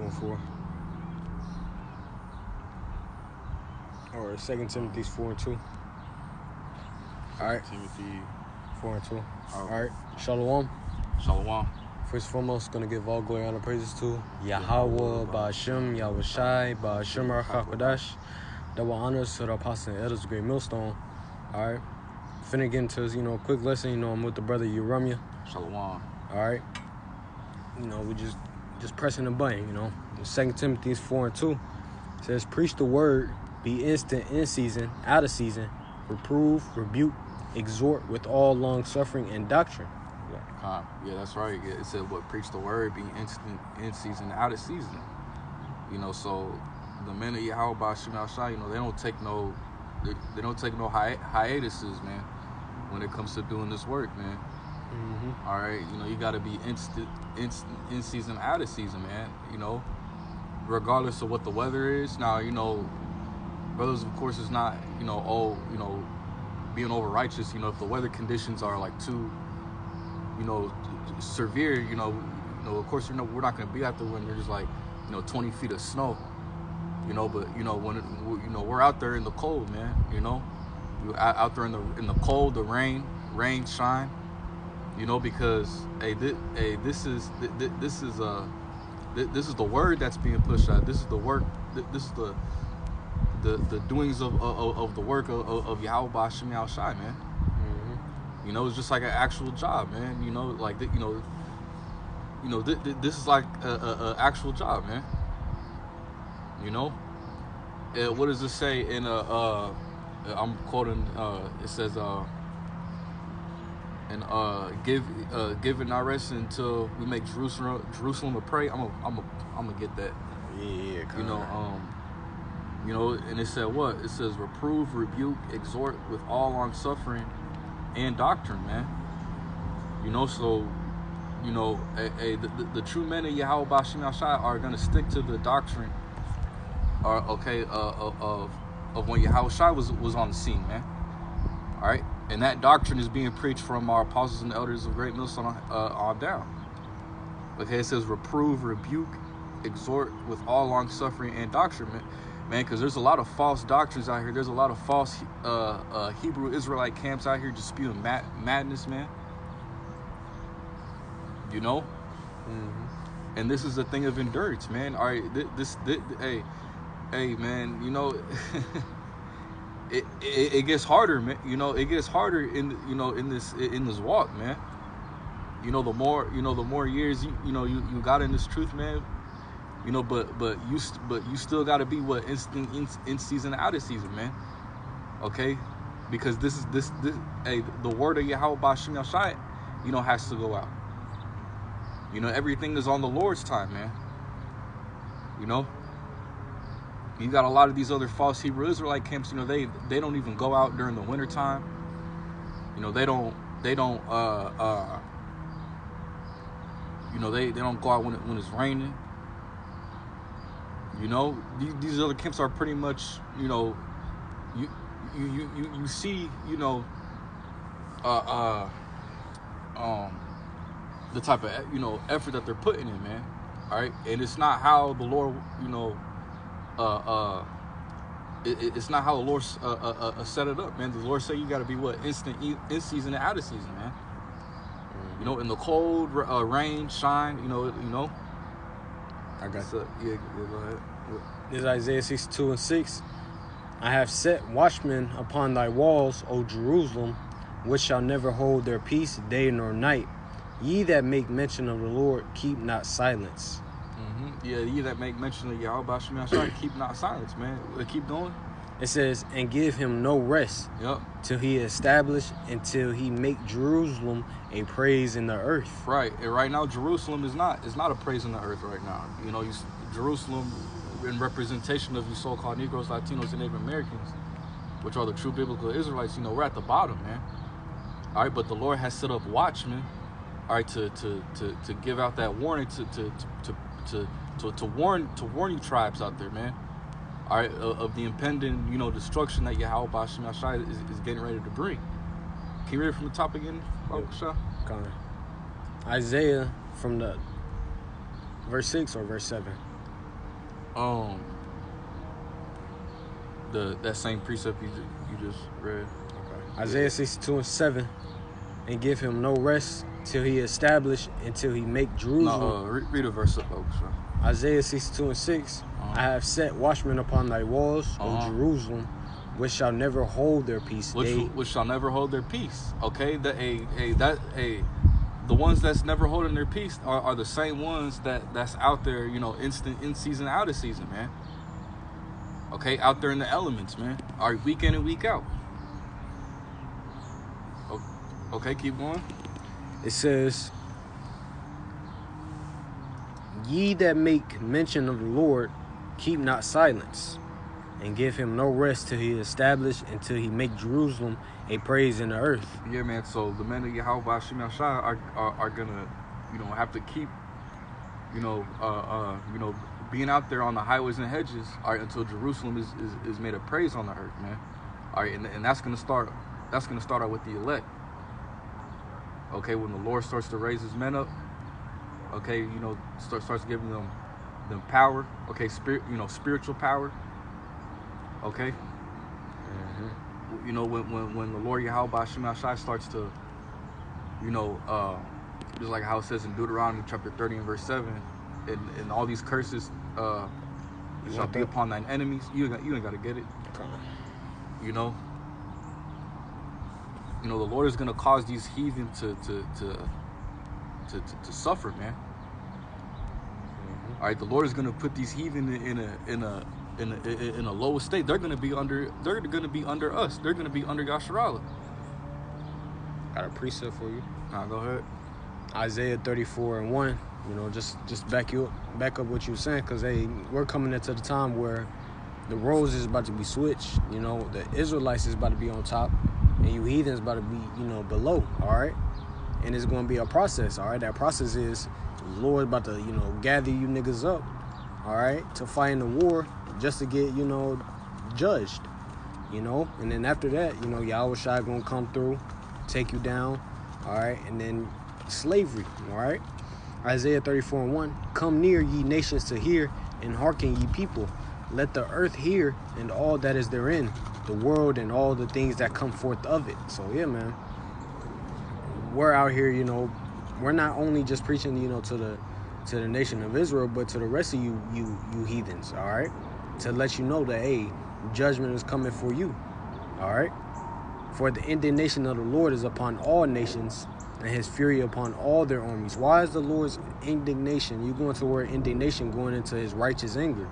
going for. Or 2 Timothy 4:2. All right. Timothy 4:2. All right. Shalom. Shalom. First and foremost, gonna give all glory, honor, praises to Yahweh, Ba'Shem, Yahushai, Ba'Shem, Ruach Double honors to the apostle and elders of Great Millstone. All right. Finna get into, a quick lesson. I'm with the brother Urumia. Shalom. All right. We just pressing the button, 2 Timothy 4:2 says, preach the word, be instant in season, out of season, reprove, rebuke, exhort with all long suffering and doctrine. Yeah, that's right. It said, preach the word, be instant in season, out of season. So the men of Yahweh Ba'Shem Yahushai, they don't take no hiatuses, man, when it comes to doing this work, man. Mm-hmm. All right, you got to be instant in season, out of season, man. Regardless of what the weather is. Now, brothers, of course, is not, being over righteous. If the weather conditions are like too, severe, of course, we're not going to be out there when there's like, 20 feet of snow, but, when, we're out there in the cold, man, you're out there in the cold, the rain, shine, because, this is the word that's being pushed out. This is the work, this is the doings of the work of Yahweh Ba'Shem Yahushai, man. It's just like an actual job, man. This is like a actual job, man. What does it say in I'm quoting. It says, give it not rest until we make Jerusalem a prey. I'm gonna get that. Yeah. And it said what? It says reprove, rebuke, exhort with all long suffering and doctrine, man. So the true men of Yahweh Ba'Shem Yahushai are gonna stick to the doctrine, of when Yahushai was on the scene, man. All right, and that doctrine is being preached from our apostles and elders of Great Millstone on down. Okay, it says reprove, rebuke, exhort with all long suffering and doctrine, man, because there's a lot of false doctrines out here. There's a lot of false Hebrew Israelite camps out here just spewing madness, man. Mm-hmm. And this is a thing of endurance, man. All right, hey, man, it gets harder, man. It gets harder in this walk, man. The more years you got in this truth, man. But you still got to be in season, out of season, man. Okay, because this the word of Yahweh Ba'Shem Yahushai, has to go out. Everything is on the Lord's time, man. You got a lot of these other false Hebrew Israelite camps. They don't even go out during the winter time. They don't they don't go out when it's raining. These other camps are pretty much, you see, the type of, effort that they're putting in, man. All right. And it's not how the Lord, it's not how the Lord set it up, man. The Lord said you got to be instant in season and out of season, man. In the cold, rain, shine, I got so, yeah, go ahead. This is Isaiah 62:6. I have set watchmen upon thy walls, O Jerusalem, which shall never hold their peace day nor night. Ye that make mention of the Lord, keep not silence. Mm-hmm. Yeah, ye that make mention of Yahweh Ba'Shem Yahushai, keep not silence, man. Keep going. It says, and give him no rest, till he establish, until he make Jerusalem a praise in the earth. Right, and right now Jerusalem is not a praise in the earth right now. Jerusalem, in representation of you so-called Negroes, Latinos, and Native Americans, which are the true biblical Israelites, we're at the bottom, man. All right, but the Lord has set up watchmen, all right, to give out that warning, to warn you tribes out there, man. All right, of the impending, destruction that Yahweh Ba'Shem Yahushai is getting ready to bring. Can you read it from the top again, Shah? Isaiah from the verse 6 or verse 7? that same precept you just read. Okay. Isaiah 62:7, and give him no rest till he establish, until he make Jerusalem. No, read a verse up, sure. Isaiah 62:6, I have set watchmen upon thy walls, O Jerusalem, which shall never hold their peace. Which shall never hold their peace. Okay, the ones that's never holding their peace are the same ones that's out there, in season, out of season, man. Okay, out there in the elements, man. All right, week in and week out. Okay, keep going. It says, ye that make mention of the Lord, keep not silence, and give him no rest till he establish, until he make Jerusalem a praise in the earth. Yeah, man. So the men of Yahweh Shem Yahshai are gonna, have to keep, being out there on the highways and hedges, all right, until Jerusalem is made a praise on the earth, man. All right, and that's gonna start. That's gonna start out with the elect. Okay, when the Lord starts to raise his men up, okay, starts giving them power. Okay, spiritual power. Okay. Mm-hmm. When the Lord Yahweh Shem Yahshai starts to, just like how it says in Deuteronomy chapter 30 and verse 7, and all these curses shall be upon thine enemies. You ain't got to get it. The Lord is gonna cause these heathen to suffer, man. Mm-hmm. All right, the Lord is gonna put these heathen in a low state. They're gonna be under us. They're gonna be under Yasharallah. Got a precept for you. Go ahead. Isaiah 34:1. Just back up what you were saying, because we're coming into the time where the roles is about to be switched. The Israelites is about to be on top, and you heathens about to be, below. All right, and it's going to be a process. All right, that process is the Lord about to, gather you niggas up. All right, to fight in the war, just to get, judged. And then after that, Yahweh Shai gonna come through, take you down. All right, and then slavery. All right. Isaiah 34:1. Come near, ye nations, to hear, and hearken, ye people. Let the earth hear, and all that is therein, the world and all the things that come forth of it. So yeah, man, we're out here. We're not only just preaching, to the nation of Israel, but to the rest of you heathens. All right, to let you know that judgment is coming for you. All right, for the indignation of the Lord is upon all nations, and his fury upon all their armies. Why is the Lord's indignation? You going to the word indignation, going into his righteous anger.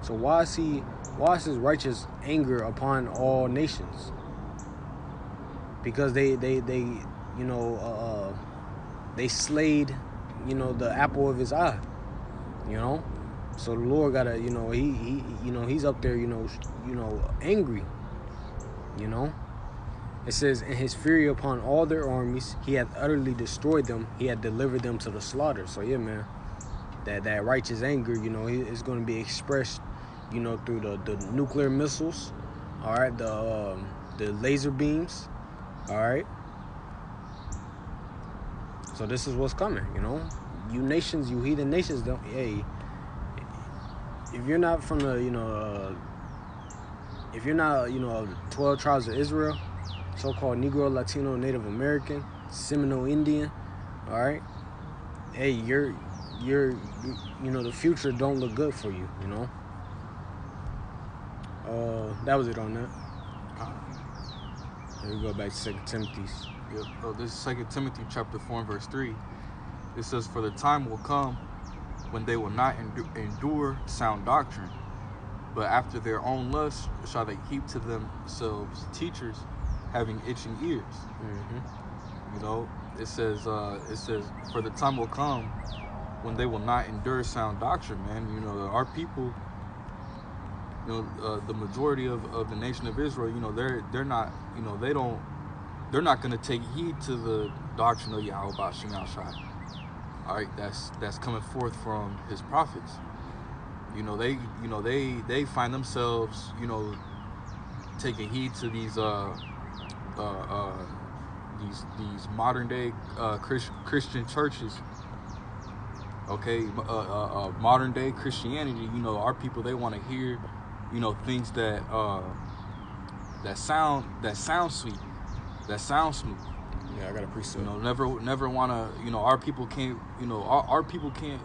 So why is his righteous anger upon all nations? Because they slayed, the apple of his eye. So the Lord gotta, he's up there, angry. It says, in his fury upon all their armies, he hath utterly destroyed them. He had delivered them to the slaughter. So yeah, man, that righteous anger, is going to be expressed, through the nuclear missiles, all right, the laser beams, all right. So this is what's coming, You nations, you heathen nations, if you're not from the, if you're not, 12 tribes of Israel, so-called Negro, Latino, Native American, Seminole Indian, all right, you're the future don't look good for you, that was it on that. Here we go back to 2 Timothy. Yep. This is 2 Timothy chapter 4 and verse 3. It says, for the time will come when they will not endure sound doctrine, but after their own lust shall they heap to themselves teachers having itching ears. Mm-hmm. It says for the time will come when they will not endure sound doctrine, man. Our people, the majority of the nation of Israel, they're not, they're not going to take heed to the doctrine of Yahweh Shem Yahshai. All right, that's coming forth from his prophets. They find themselves, taking heed to these modern day Christian churches, Okay, modern day Christianity, you know, our people, they want to hear, you know, things that sound sweet, that sound smooth. Yeah, I got a precept. You know, never want to, you know, our people can't, you know, our people can't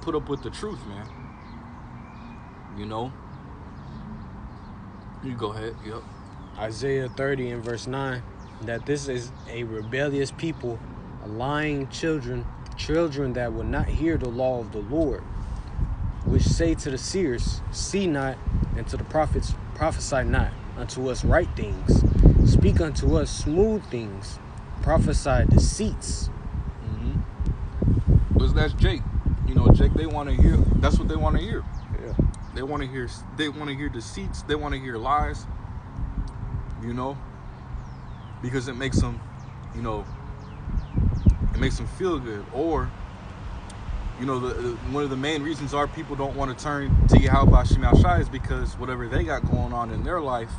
put up with the truth, man. You know. You go ahead. Yep. Isaiah 30 and verse 9, that this is a rebellious people, a lying children that will not hear the law of the Lord, which say to the seers, see not, and to the prophets, prophesy not unto us right things, speak unto us smooth things, prophesy deceits. Mm-hmm. But that's Jake. You know, Jake, they want to hear, that's what they want to hear. Yeah. They want to hear deceits, they want to hear lies, you know, because it makes them, you know, it makes them feel good. Or, you know, one of the main reasons our people don't want to turn to Yahweh Shema Shai is because whatever they got going on in their life,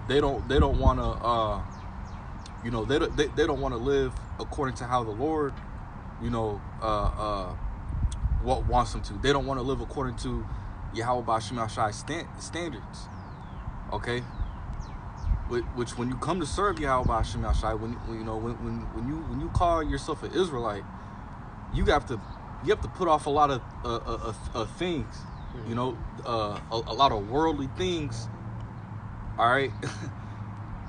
they don't want to, you know, they don't want to live according to how the Lord, you know, what wants them to. They don't want to live according to Yahweh Shema Shai standards. Okay, which when you come to serve Yahweh Shema Shai, when you call yourself an Israelite, you have to put off a lot of things, you know, a lot of worldly things. All right,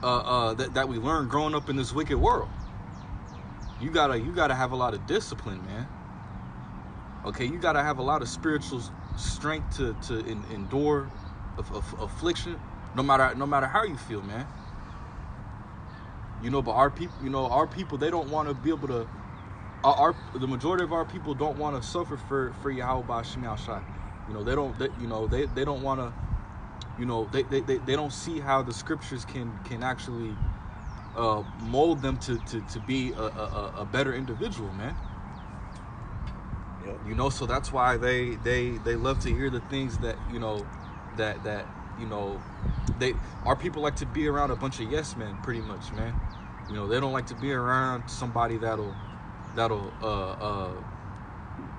that we learn growing up in this wicked world. You gotta have a lot of discipline, man. Okay, you gotta have a lot of spiritual strength to endure affliction, no matter how you feel, man. You know, but our people, they don't want to be able to. The majority of our people don't want to suffer for Yahweh Shema Shai. You know, they don't want to. You know, they don't see how the scriptures can actually mold them to be a better individual, man. Yep. You know, so that's why they love to hear the things that, you know, that you know, our people like to be around a bunch of yes men, pretty much, man. You know, they don't like to be around somebody that'll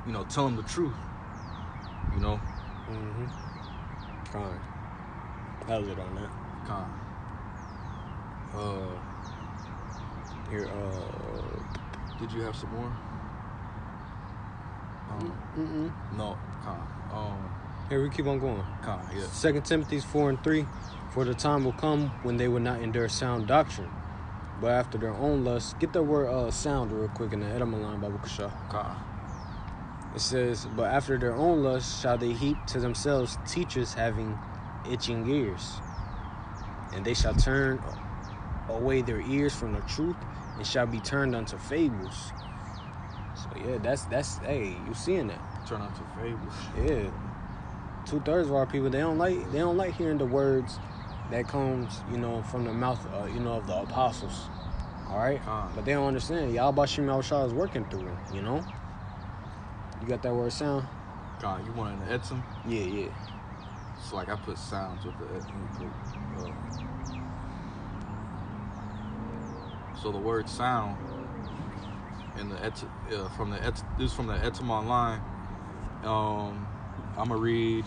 you know, tell them the truth. You know. Fine. That was it on that. Here. Did you have some more? No. Here, we keep on going. Yeah. 2 Timothy 4 and 3. For the time will come when they will not endure sound doctrine, but after their own lusts. Get that word sound real quick in the Edamalan Babu Kasha. It says, but after their own lusts shall they heap to themselves teachers having itching ears, and they shall turn away their ears from the truth, and shall be turned unto fables. So yeah, that's hey, you seeing that? Turn unto fables. Yeah. 2/3 of our people, they don't like hearing the words that comes, you know, from the mouth, you know, of the apostles. All right, but they don't understand. Yahweh Shema Shai is working through them. You know. You got that word sound? You want an etzim? Yeah. So like I put sounds with the etzim. So the word sound in the this is from the etzim online. I'm gonna read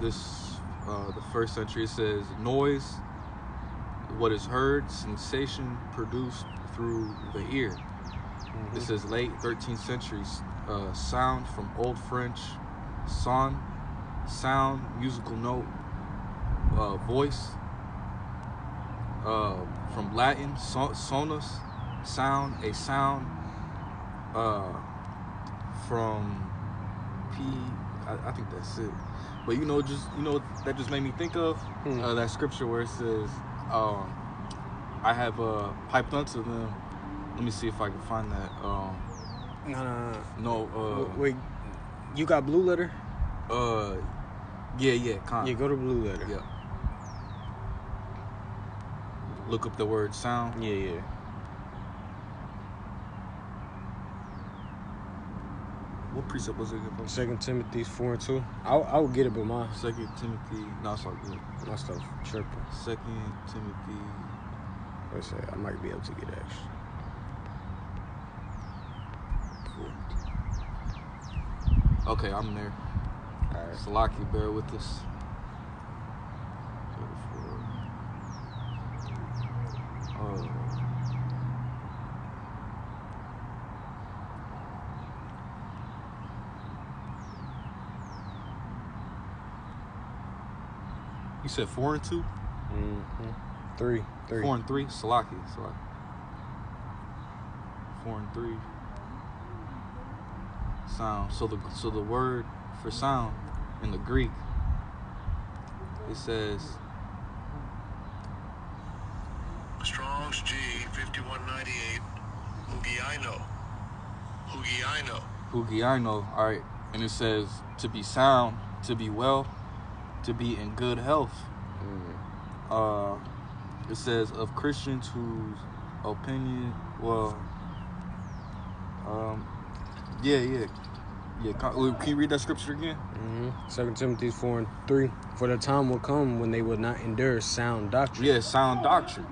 this. The first century, it says noise, what is heard, sensation produced through the ear. This is late 13th century. Sound from Old French, son, sound, musical note, voice. From Latin, sonus, sound, a sound. From I think that's it. But that just made me think of that scripture where it says, I have piped unto them. Let me see if I can find that. No. Wait, you got Blue Letter? Yeah. Yeah, go to Blue Letter. Yeah. Look up the word sound. Yeah. What precept was it? 2 Timothy 4 and 2. I would get it, but my 2 Timothy. No, it's all good. My stuff tripping. 2 Timothy. Let's say I might be able to get it actually. Okay, I'm there. All right. Salaki, bear with us. You said 4 and 2? Mm-hmm. 3. 4 and 3? Salaki. 4 and 3. Sound. So the word for sound in the Greek, it says Strong's G 5198. Hugiaino. All right, and it says to be sound, to be well, to be in good health. It says of Christians whose opinion, yeah. Can you read that scripture again? 2 Timothy 4 and 3. For the time will come when they will not endure sound doctrine. Yeah, sound doctrine.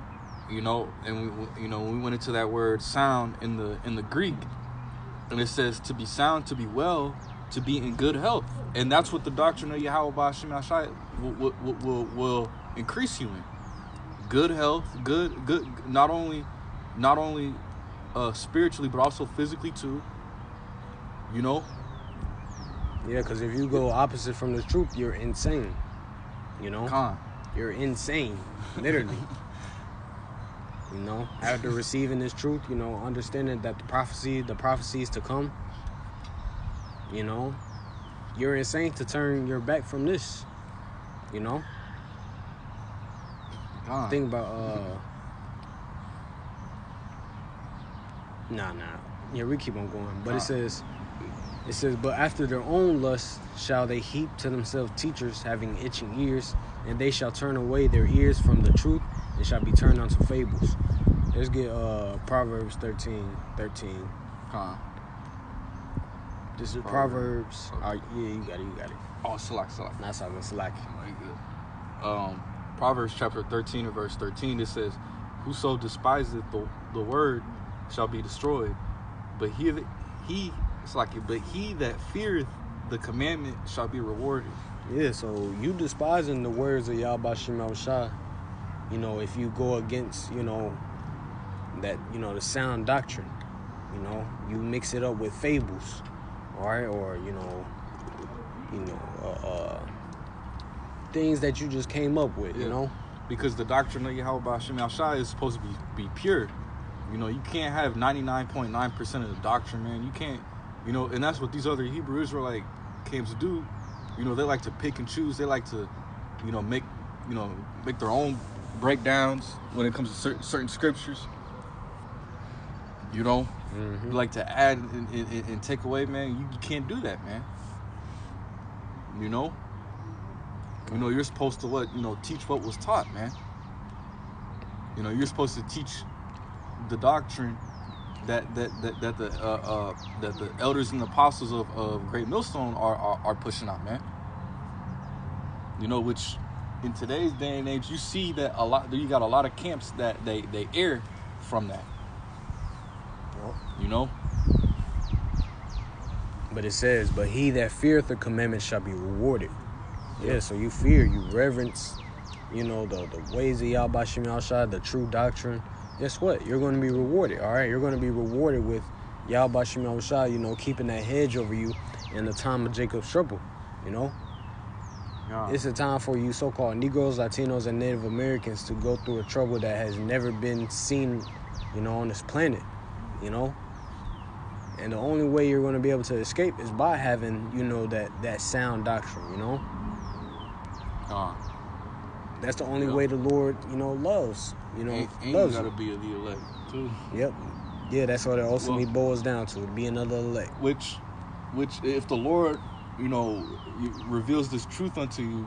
You know, and when we went into that word sound in the Greek, and it says to be sound, to be well, to be in good health, and that's what the doctrine of Yahweh B'Shem Yashai will increase you in. Good health, good, not only spiritually but also physically too. You know. Yeah, because if you go opposite from the truth, you're insane. You know, you're insane, literally. You know, after receiving this truth, you know, understanding that the prophecies to come, you know, you're insane to turn your back from this. You know. Think about yeah, we keep on going, but it says, but after their own lust shall they heap to themselves teachers having itching ears, and they shall turn away their ears from the truth and shall be turned unto fables. Let's get Proverbs 13:13. This is Proverbs. Yeah, you got it. Oh, select. That's how it's like. Proverbs chapter 13 and verse 13, it says, whoso despiseth the word shall be destroyed, but he that feareth the commandment shall be rewarded. Yeah, so you despising the words of Yahweh B'Shem Yashai, you know, if you go against, you know, that, you know, the sound doctrine, you know, you mix it up with fables, all right, or, you know, things that you just came up with, you know? Because the doctrine of Yahweh B'Shem Yashai is supposed to be pure. You know, you can't have 99.9% of the doctrine, man. You can't, you know, and that's what these other Hebrew Israelite camps do. You know, they like to pick and choose. They like to, you know, make their own breakdowns when it comes to certain scriptures. You know, They like to add and take away, man. You can't do that, man. You know, you're supposed to teach what was taught, man. You know, you're supposed to teach the doctrine that the elders and apostles of Great Millstone are pushing out, man. You know, which in today's day and age, you see that you got a lot of camps that they err from that. You know. But it says, but he that feareth the commandment shall be rewarded. Yeah, so you fear, you reverence, you know, the ways of Yahweh B'Shem Yashai, the true doctrine. Guess what? You're going to be rewarded, all right? You're going to be rewarded with Yahweh B'Shem Yashai, you know, keeping that hedge over you in the time of Jacob's trouble, you know? Yeah. It's a time for you so-called Negroes, Latinos, and Native Americans to go through a trouble that has never been seen, you know, on this planet, you know? And the only way you're going to be able to escape is by having, you know, that sound doctrine, you know? That's the only way the Lord, you know, loves, you know, and loves you. Got to be the elect, too. Yep. Yeah, that's what it ultimately boils down to, be another elect. Which, if the Lord, you know, reveals this truth unto you,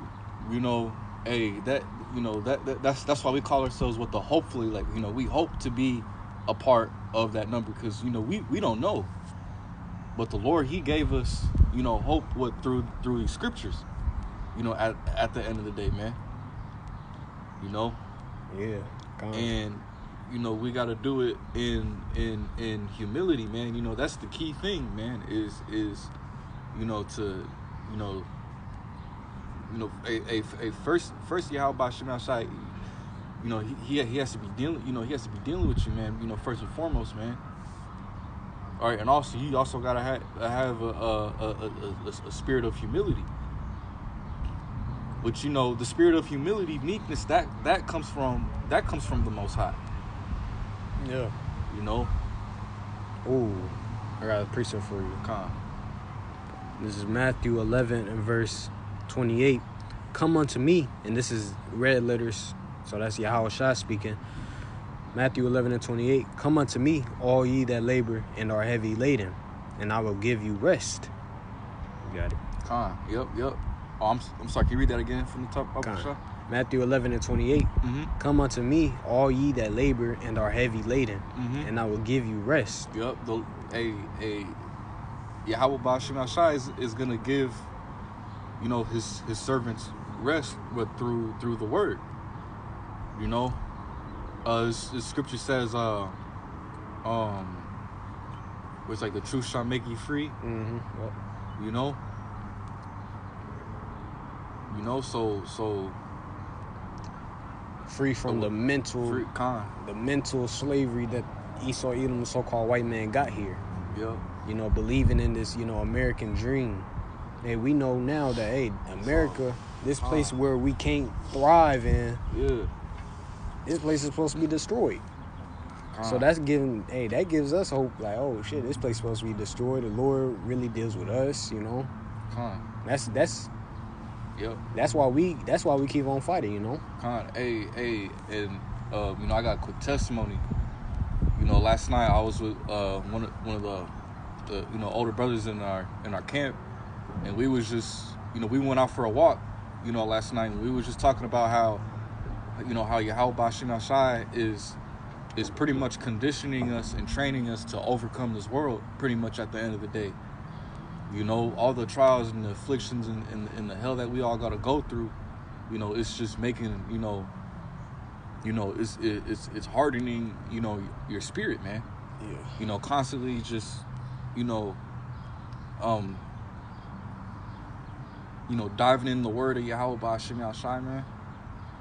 you know, hey, that, you know, that's why we call ourselves what the hopefully, like, you know, we hope to be a part of that number, because, you know, we don't know. But the Lord, He gave us, you know, hope through these scriptures, you know, at the end of the day, man. You know? Yeah. And, you know, we got to do it in humility, man. You know, that's the key thing, man, is a first Yahweh Shem Shai, he has to be dealing with you, man, first and foremost, man. All right, and also you also gotta have a spirit of humility. Which the spirit of humility, meekness, that comes from the Most High. Yeah. Ooh, I got a precept for you. This is Matthew 11 and verse 28. Come unto me, and this is red letters, so that's Yahweh Shai speaking. Matthew 11 and 28. Come unto me, all ye that labor and are heavy laden, and I will give you rest. You got it. Yep. Oh, I'm sorry. Can you read that again from the top? Matthew 11 and 28. Mm-hmm. Come unto me, all ye that labor and are heavy laden, mm-hmm. and I will give you rest. Yep. Yahweh Ba'Shem Shai is gonna give, his servants rest, but through the word. The scripture says, it's like the truth shall make you free. Mm-hmm. Yep. So free from the mental slavery that Esau, Edom, the so-called white man, got here. Yep. Believing in this, American dream. Hey, we know now that, America, this place where we can't thrive in, this place is supposed to be destroyed. So that gives us hope. Like, oh shit, this place is supposed to be destroyed. The Lord really deals with us. That's Yep. That's why we keep on fighting. And I got a quick testimony. Last night I was with one of the older brothers in our camp, and we was just we went out for a walk last night, and we was just talking about how Yahweh Ba'Shem Shai is pretty much conditioning us and training us to overcome this world pretty much at the end of the day. All the trials and the afflictions and the hell that we all got to go through, it's just making, it's hardening, your spirit, man. Yeah. Constantly just, diving in the word of Yahweh Ba'Shem Shai, man.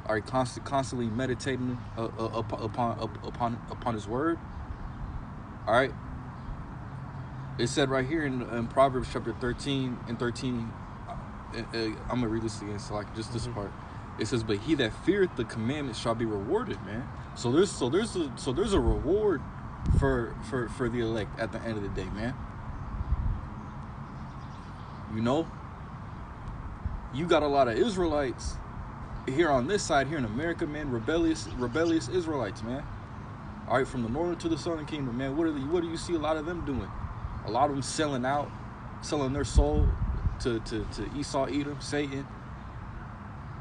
Are you constantly meditating upon his word? All right. It said right here in Proverbs chapter 13 and 13. I'm gonna read this again, so like just this part. It says, "But he that feareth the commandments shall be rewarded." Man. So there's a reward for the elect at the end of the day, man. You got a lot of Israelites here on this side, here in America, man, rebellious Israelites, man. All right, from the northern to the southern kingdom, man. What do you see a lot of them doing? A lot of them selling their soul to Esau, Edom, Satan.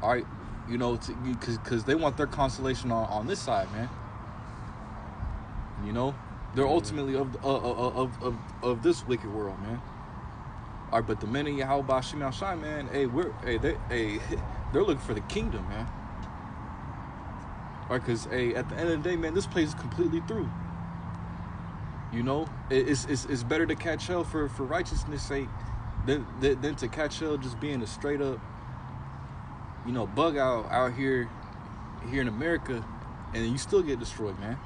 All right, because they want their consolation on this side, man. They're ultimately of this wicked world, man. All right, but the men of Yahweh Ba'Shem Shai, man, they're looking for the kingdom, man. All right, because at the end of the day, man, this place is completely through. It's better to catch hell for righteousness' sake than to catch hell just being a straight up, bug out here in America, and you still get destroyed, man.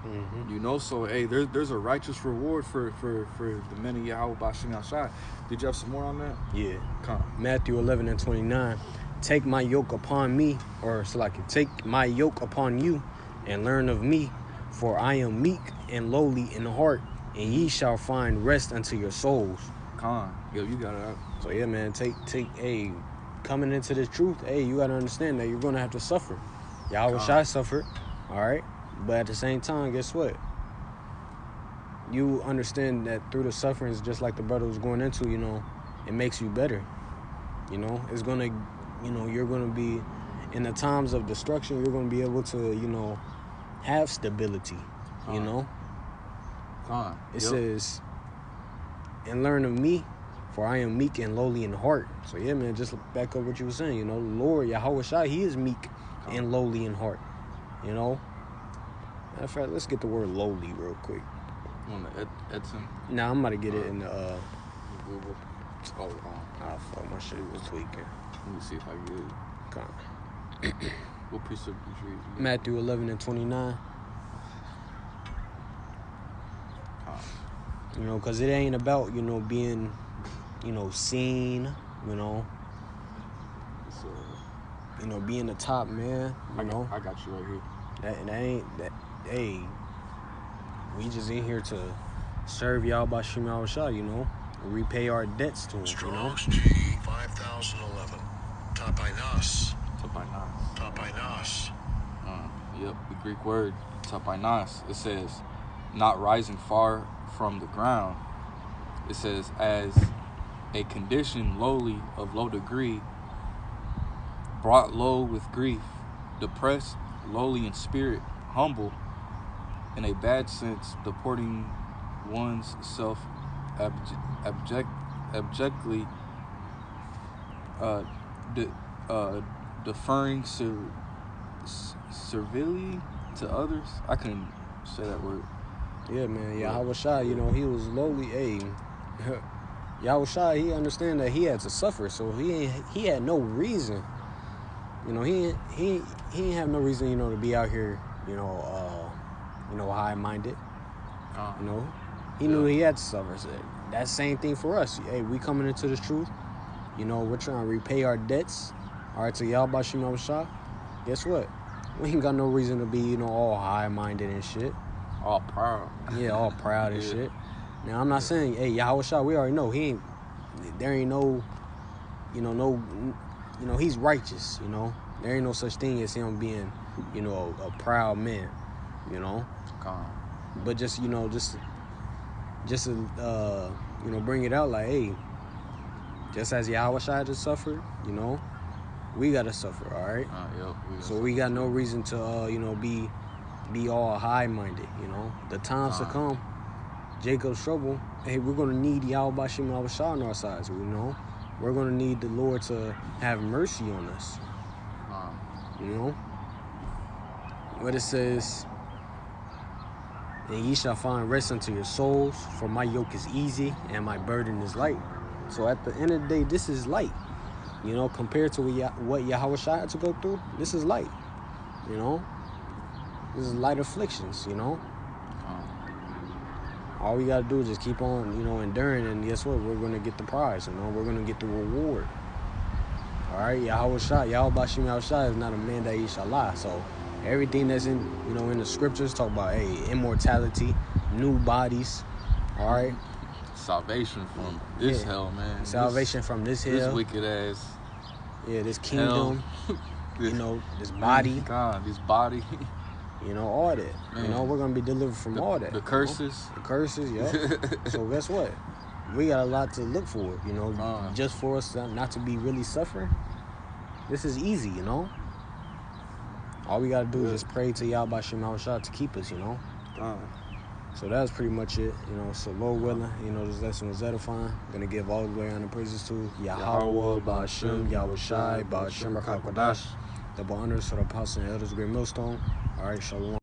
Mm-hmm. So there's a righteous reward for the men of Yahweh Ba'Shem Shai. Did you have some more on that? Yeah. Matthew 11 and 29. Take my yoke upon me, take my yoke upon you, and learn of me, for I am meek and lowly in heart, and ye shall find rest unto your souls. Yo, you got it out. So yeah, man, coming into this truth, you gotta understand that you're gonna have to suffer. Yahweh Shai suffered, all right? But at the same time, guess what? You understand that through the sufferings, just like the brother was going into, it makes you better. It's gonna, you're gonna be, in the times of destruction, you're gonna be able to, have stability, It says, and learn of me, for I am meek and lowly in heart. So yeah, man, just back up what you were saying, the Lord, Yahweh Shai, he is meek and lowly in heart, Matter of fact, let's get the word lowly real quick. On the Edson. Nah, I'm about to get it in the Google. Oh, fuck, my shit was tweaking. let me see if I get it. Come on. What precept did you read? Matthew 11:29. You know, because it ain't about, you know, being, you know, seen, you know, being the top man, you know. I got you right here. That ain't, that, hey, we just in here to serve y'all by Shema Shah, you know, repay our debts to him, you know. Strong's G 5011. Tapainas. Tapainas. Yep, the Greek word tapainas. It says, not rising far from the ground. It says, as a condition lowly of low degree, brought low with grief, depressed, lowly in spirit, humble, in a bad sense, deporting one's self abjectly, deferring servilely to others. I couldn't say that word. Yeah, man. Yahweh Shai, you know, he was lowly. Hey, Yahweh Shai, he understand that he had to suffer, so he had no reason. You know, he ain't have no reason, you know, to be out here, you know, high-minded. You know, he knew he had to suffer. So that same thing for us. Hey, we coming into this truth. You know, we're trying to repay our debts. All right, to Yahweh Shema Shah. Guess what? We ain't got no reason to be, you know, all high-minded and shit. All proud. Yeah, all proud and shit. Now, I'm not saying, hey, Yahweh Shah, we already know there ain't no, you know, he's righteous, you know. There ain't no such thing as him being, you know, a proud man, you know. But just, you know, just to, you know, bring it out like, hey, just as Yahweh Shai had to suffer, you know, we got to suffer, all right? So we got no reason to, you know, be all high-minded, you know. The times to come, Jacob's trouble, hey, we're going to need Yahweh Shema Shah on our sides, you know. We're going to need the Lord to have mercy on us, you know. What it says, and ye shall find rest unto your souls, for my yoke is easy and my burden is light. So at the end of the day, this is light, you know, compared to what Yahweh Shai had to go through. This is light, you know. This is light afflictions, you know. All we gotta do is just keep on, you know, enduring, and guess what? We're gonna get the prize, you know. We're gonna get the reward. All right, Yahweh Shai, Yahweh Shai is not a man that he shall lie. So everything that's in, you know, in the scriptures talk about, hey, immortality, new bodies. All right. Salvation from this hell, man. Salvation from this hell. This wicked ass. Yeah, this kingdom. You know, this body. God, this body. You know, all that. Man. You know, we're going to be delivered from all that. The curses. You know? The curses, yeah. So guess what? We got a lot to look for, you know, just for us not to be really suffering. This is easy, you know. All we got to do is just pray to Yahweh Shema Shah to keep us, you know. So that was pretty much it, you know. So Lord willing, you know, this lesson was edifying. I'm going to give all the glory and the praises to Yahweh, Ba'ashem, Yahweh Shai, Ba'ashem, Rakak Wadash. Double honors for the apostle and elders of Great Millstone. All right, shalom.